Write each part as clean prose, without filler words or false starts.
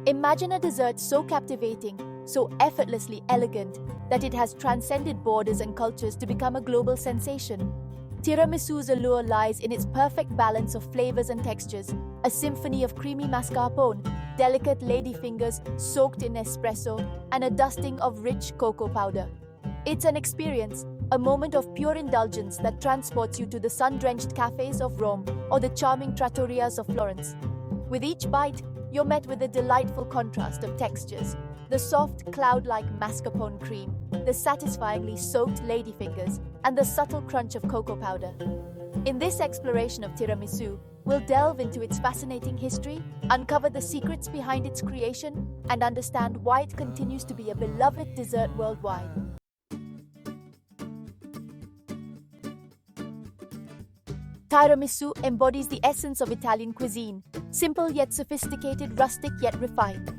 Imagine a dessert so captivating, so effortlessly elegant, that it has transcended borders and cultures to become a global sensation. Tiramisu's allure lies in its perfect balance of flavors and textures, a symphony of creamy mascarpone, delicate ladyfingers soaked in espresso, and a dusting of rich cocoa powder. It's an experience, a moment of pure indulgence that transports you to the sun-drenched cafes of Rome or the charming trattorias of Florence. With each bite, you're met with a delightful contrast of textures: the soft, cloud-like mascarpone cream, the satisfyingly soaked ladyfingers, and the subtle crunch of cocoa powder. In this exploration of tiramisu, we'll delve into its fascinating history, uncover the secrets behind its creation, and understand why it continues to be a beloved dessert worldwide. Tiramisu embodies the essence of Italian cuisine, simple yet sophisticated, rustic yet refined.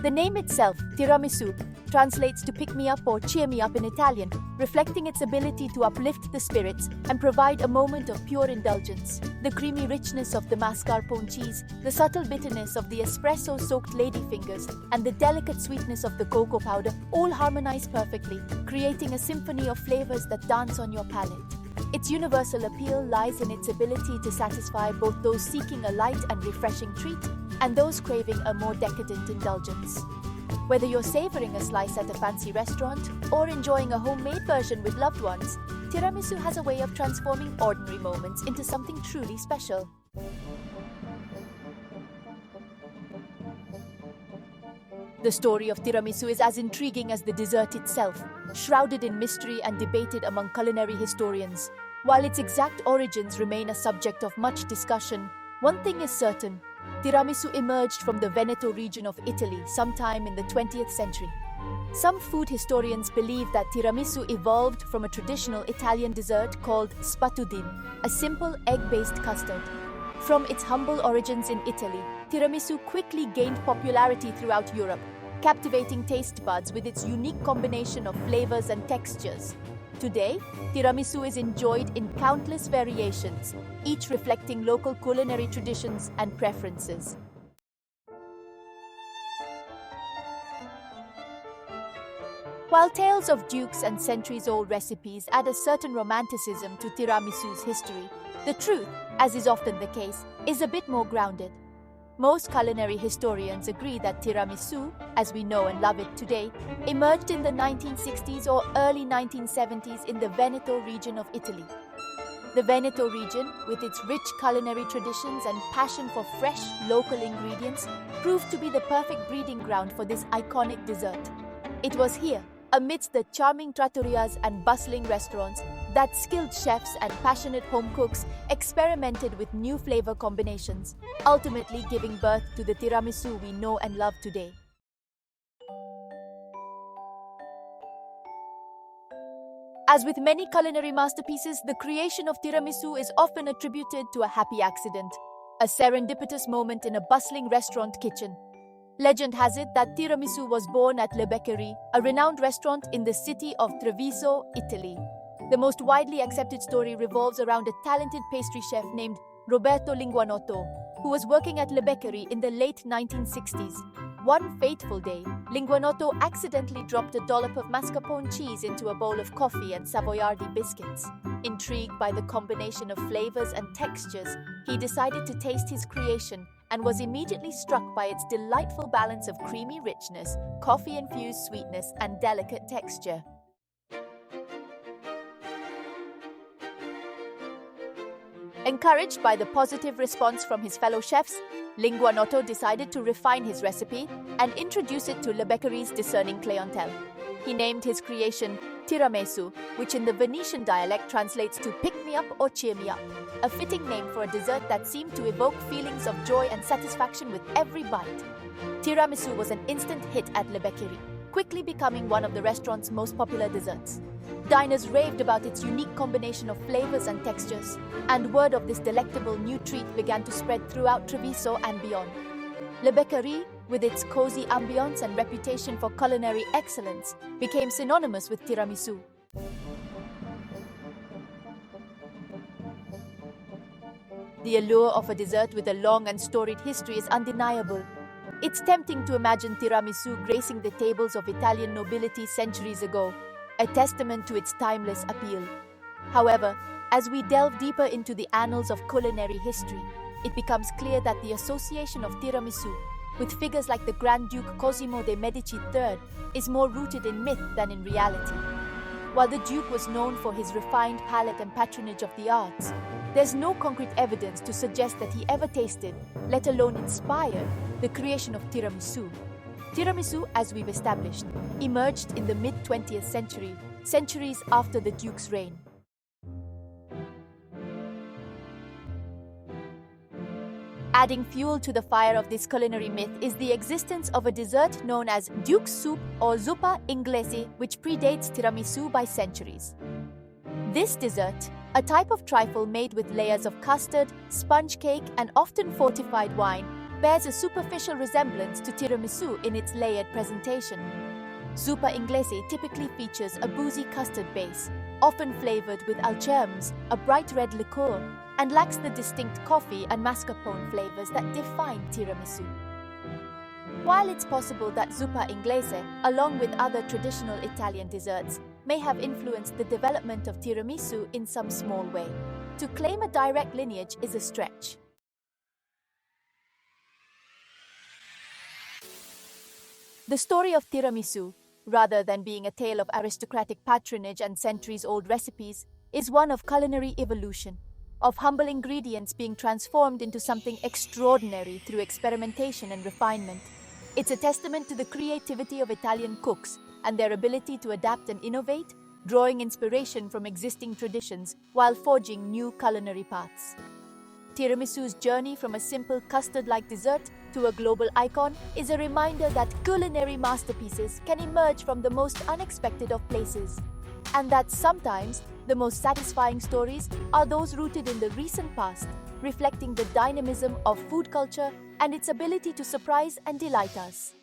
The name itself, tiramisu, translates to pick me up or cheer me up in Italian, reflecting its ability to uplift the spirits and provide a moment of pure indulgence. The creamy richness of the mascarpone cheese, the subtle bitterness of the espresso-soaked ladyfingers, and the delicate sweetness of the cocoa powder all harmonize perfectly, creating a symphony of flavors that dance on your palate. Its universal appeal lies in its ability to satisfy both those seeking a light and refreshing treat and those craving a more decadent indulgence. Whether you're savoring a slice at a fancy restaurant or enjoying a homemade version with loved ones, tiramisu has a way of transforming ordinary moments into something truly special. The story of tiramisu is as intriguing as the dessert itself, shrouded in mystery and debated among culinary historians. While its exact origins remain a subject of much discussion, one thing is certain: tiramisu emerged from the Veneto region of Italy sometime in the 20th century. Some food historians believe that tiramisu evolved from a traditional Italian dessert called spatudin, a simple egg-based custard. From its humble origins in Italy, tiramisu quickly gained popularity throughout Europe, captivating taste buds with its unique combination of flavors and textures. Today, tiramisu is enjoyed in countless variations, each reflecting local culinary traditions and preferences. While tales of dukes and centuries-old recipes add a certain romanticism to tiramisu's history, the truth, as is often the case, is a bit more grounded. Most culinary historians agree that tiramisu, as we know and love it today, emerged in the 1960s or early 1970s in the Veneto region of Italy. The Veneto region, with its rich culinary traditions and passion for fresh, local ingredients, proved to be the perfect breeding ground for this iconic dessert. It was here, amidst the charming trattorias and bustling restaurants, that skilled chefs and passionate home cooks experimented with new flavor combinations, ultimately giving birth to the tiramisu we know and love today. As with many culinary masterpieces, the creation of tiramisu is often attributed to a happy accident, a serendipitous moment in a bustling restaurant kitchen. Legend has it that tiramisu was born at Le Beccherie, a renowned restaurant in the city of Treviso, Italy. The most widely accepted story revolves around a talented pastry chef named Roberto Linguanotto, who was working at Le Beccherie in the late 1960s. One fateful day, Linguanotto accidentally dropped a dollop of mascarpone cheese into a bowl of coffee and Savoiardi biscuits. Intrigued by the combination of flavors and textures, he decided to taste his creation and was immediately struck by its delightful balance of creamy richness, coffee-infused sweetness, and delicate texture. Encouraged by the positive response from his fellow chefs, Linguanotto decided to refine his recipe and introduce it to Le Beccherie's discerning clientele. He named his creation tiramisu, which in the Venetian dialect translates to pick me up or cheer me up, a fitting name for a dessert that seemed to evoke feelings of joy and satisfaction with every bite. Tiramisu was an instant hit at Le Beccherie, quickly becoming one of the restaurant's most popular desserts. Diners raved about its unique combination of flavors and textures, and word of this delectable new treat began to spread throughout Treviso and beyond. Le Beccherie, with its cozy ambience and reputation for culinary excellence, became synonymous with tiramisu. The allure of a dessert with a long and storied history is undeniable. It's tempting to imagine tiramisu gracing the tables of Italian nobility centuries ago, a testament to its timeless appeal. However, as we delve deeper into the annals of culinary history, it becomes clear that the association of tiramisu with figures like the Grand Duke Cosimo de' Medici III is more rooted in myth than in reality. While the Duke was known for his refined palate and patronage of the arts, there's no concrete evidence to suggest that he ever tasted, let alone inspired, the creation of tiramisu. Tiramisu, as we've established, emerged in the mid-20th century, centuries after the Duke's reign. Adding fuel to the fire of this culinary myth is the existence of a dessert known as Duke's soup or zuppa inglese, which predates tiramisu by centuries. This dessert, a type of trifle made with layers of custard, sponge cake, and often fortified wine, bears a superficial resemblance to tiramisu in its layered presentation. Zuppa inglese typically features a boozy custard base, often flavored with alchermes, a bright red liqueur, and lacks the distinct coffee and mascarpone flavors that define tiramisu. While it's possible that zuppa inglese, along with other traditional Italian desserts, may have influenced the development of tiramisu in some small way, to claim a direct lineage is a stretch. The story of tiramisu, rather than being a tale of aristocratic patronage and centuries-old recipes, is one of culinary evolution, of humble ingredients being transformed into something extraordinary through experimentation and refinement. It's a testament to the creativity of Italian cooks and their ability to adapt and innovate, drawing inspiration from existing traditions while forging new culinary paths. Tiramisu's journey from a simple custard-like dessert to a global icon is a reminder that culinary masterpieces can emerge from the most unexpected of places, and that sometimes the most satisfying stories are those rooted in the recent past, reflecting the dynamism of food culture and its ability to surprise and delight us.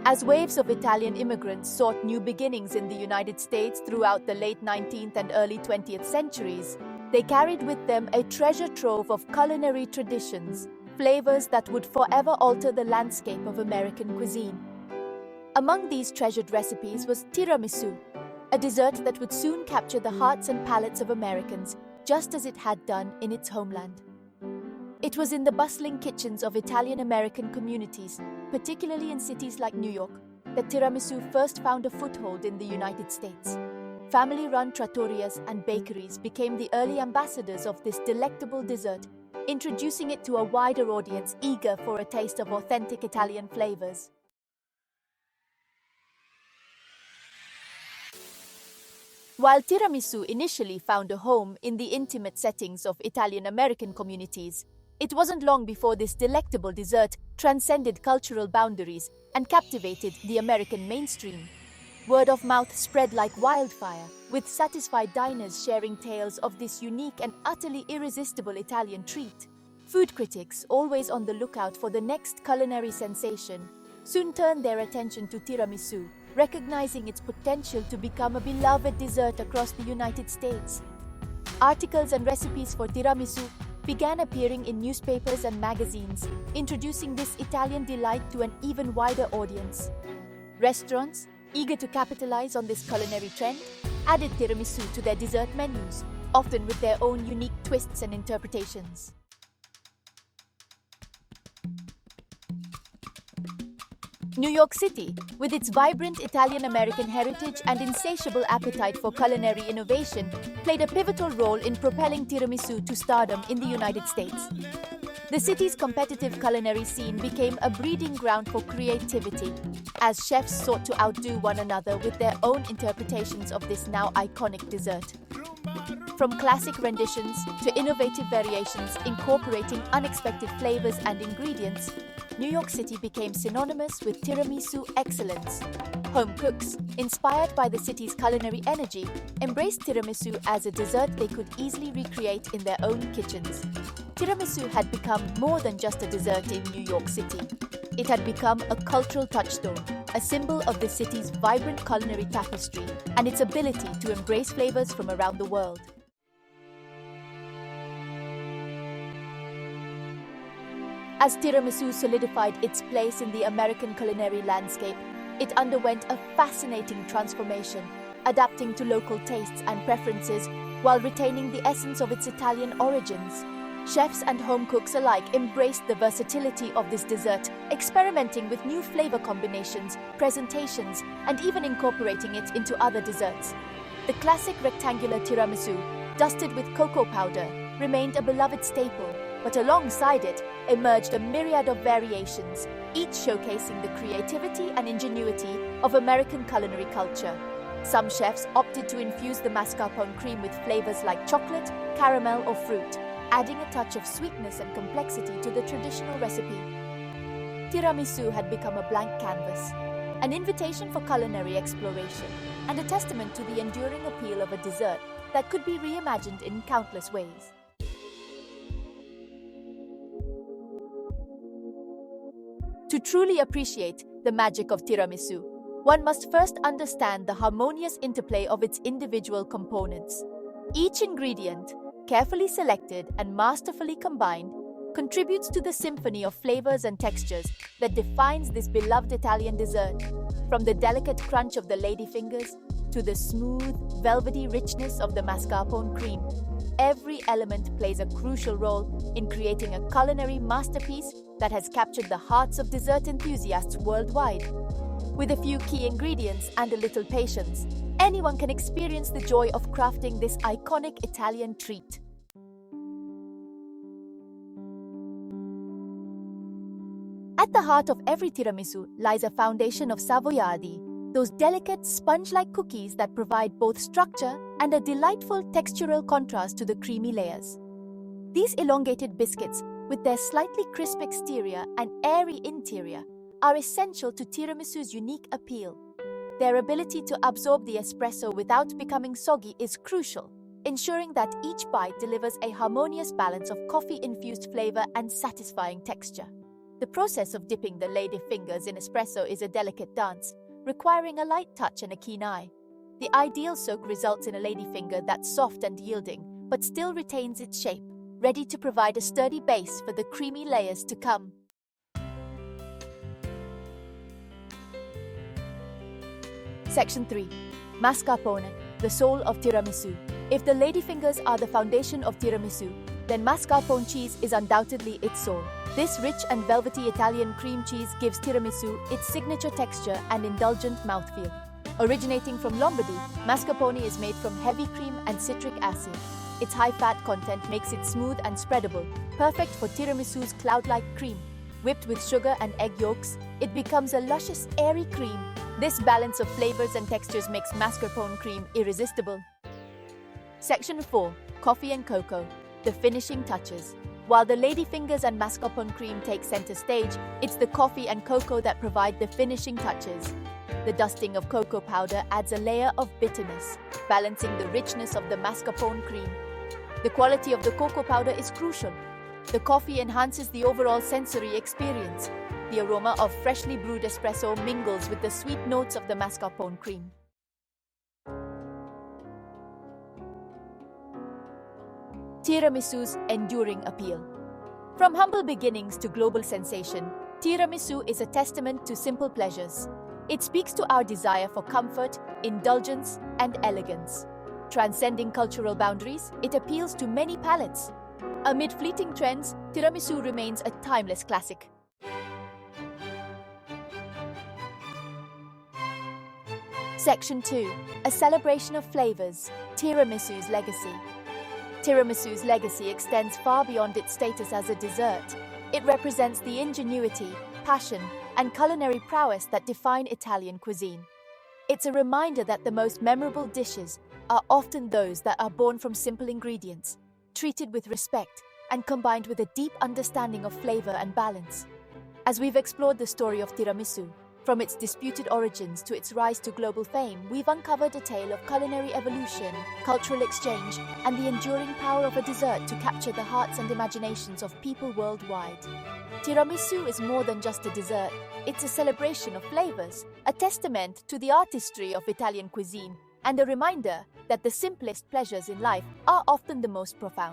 As waves of Italian immigrants sought new beginnings in the United States throughout the late 19th and early 20th centuries, they carried with them a treasure trove of culinary traditions, flavors that would forever alter the landscape of American cuisine. Among these treasured recipes was tiramisu, a dessert that would soon capture the hearts and palates of Americans, just as it had done in its homeland. It was in the bustling kitchens of Italian-American communities, particularly in cities like New York, that tiramisu first found a foothold in the United States. Family-run trattorias and bakeries became the early ambassadors of this delectable dessert, introducing it to a wider audience eager for a taste of authentic Italian flavors. While tiramisu initially found a home in the intimate settings of Italian-American communities, it wasn't long before this delectable dessert transcended cultural boundaries and captivated the American mainstream. Word of mouth spread like wildfire, with satisfied diners sharing tales of this unique and utterly irresistible Italian treat. Food critics, always on the lookout for the next culinary sensation, soon turned their attention to tiramisu, recognizing its potential to become a beloved dessert across the United States. Articles and recipes for tiramisu began appearing in newspapers and magazines, introducing this Italian delight to an even wider audience. Restaurants, eager to capitalize on this culinary trend, added tiramisu to their dessert menus, often with their own unique twists and interpretations. New York City, with its vibrant Italian-American heritage and insatiable appetite for culinary innovation, played a pivotal role in propelling tiramisu to stardom in the United States. The city's competitive culinary scene became a breeding ground for creativity, as chefs sought to outdo one another with their own interpretations of this now iconic dessert. From classic renditions to innovative variations incorporating unexpected flavors and ingredients, New York City became synonymous with tiramisu excellence. Home cooks, inspired by the city's culinary energy, embraced tiramisu as a dessert they could easily recreate in their own kitchens. Tiramisu had become more than just a dessert in New York City. It had become a cultural touchstone, a symbol of the city's vibrant culinary tapestry and its ability to embrace flavors from around the world. As tiramisu solidified its place in the American culinary landscape, it underwent a fascinating transformation, adapting to local tastes and preferences while retaining the essence of its Italian origins. Chefs and home cooks alike embraced the versatility of this dessert, experimenting with new flavor combinations, presentations, and even incorporating it into other desserts. The classic rectangular tiramisu, dusted with cocoa powder, remained a beloved staple, but alongside it emerged a myriad of variations, each showcasing the creativity and ingenuity of American culinary culture. Some chefs opted to infuse the mascarpone cream with flavors like chocolate, caramel, or fruit, adding a touch of sweetness and complexity to the traditional recipe. Tiramisu had become a blank canvas, an invitation for culinary exploration, and a testament to the enduring appeal of a dessert that could be reimagined in countless ways. To truly appreciate the magic of tiramisu, one must first understand the harmonious interplay of its individual components. Each ingredient, carefully selected and masterfully combined, contributes to the symphony of flavors and textures that defines this beloved Italian dessert. From the delicate crunch of the ladyfingers to the smooth, velvety richness of the mascarpone cream, every element plays a crucial role in creating a culinary masterpiece that has captured the hearts of dessert enthusiasts worldwide. With a few key ingredients and a little patience, anyone can experience the joy of crafting this iconic Italian treat. At the heart of every tiramisu lies a foundation of savoiardi, those delicate sponge-like cookies that provide both structure and a delightful textural contrast to the creamy layers. These elongated biscuits, with their slightly crisp exterior and airy interior, are essential to tiramisu's unique appeal. Their ability to absorb the espresso without becoming soggy is crucial, ensuring that each bite delivers a harmonious balance of coffee-infused flavor and satisfying texture. The process of dipping the ladyfingers in espresso is a delicate dance, requiring a light touch and a keen eye. The ideal soak results in a ladyfinger that's soft and yielding, but still retains its shape, ready to provide a sturdy base for the creamy layers to come. Section 3. Mascarpone, the soul of tiramisu. If the ladyfingers are the foundation of tiramisu, then mascarpone cheese is undoubtedly its soul. This rich and velvety Italian cream cheese gives tiramisu its signature texture and indulgent mouthfeel. Originating from Lombardy, mascarpone is made from heavy cream and citric acid. Its high fat content makes it smooth and spreadable, perfect for tiramisu's cloud-like cream. Whipped with sugar and egg yolks, it becomes a luscious, airy cream. This balance of flavors and textures makes mascarpone cream irresistible. Section 4. Coffee and cocoa, the finishing touches. While the ladyfingers and mascarpone cream take center stage, it's the coffee and cocoa that provide the finishing touches. The dusting of cocoa powder adds a layer of bitterness, balancing the richness of the mascarpone cream. The quality of the cocoa powder is crucial. The coffee enhances the overall sensory experience. The aroma of freshly brewed espresso mingles with the sweet notes of the mascarpone cream. Tiramisu's enduring appeal. From humble beginnings to global sensation, tiramisu is a testament to simple pleasures. It speaks to our desire for comfort, indulgence, and elegance. Transcending cultural boundaries, it appeals to many palates. Amid fleeting trends, tiramisu remains a timeless classic. Section 2. A celebration of flavors, tiramisu's legacy. Tiramisu's legacy extends far beyond its status as a dessert. It represents the ingenuity, passion, and culinary prowess that define Italian cuisine. It's a reminder that the most memorable dishes are often those that are born from simple ingredients, treated with respect, and combined with a deep understanding of flavor and balance. As we've explored the story of tiramisu, from its disputed origins to its rise to global fame, we've uncovered a tale of culinary evolution, cultural exchange, and the enduring power of a dessert to capture the hearts and imaginations of people worldwide. Tiramisu is more than just a dessert. It's a celebration of flavors, a testament to the artistry of Italian cuisine, and a reminder that the simplest pleasures in life are often the most profound.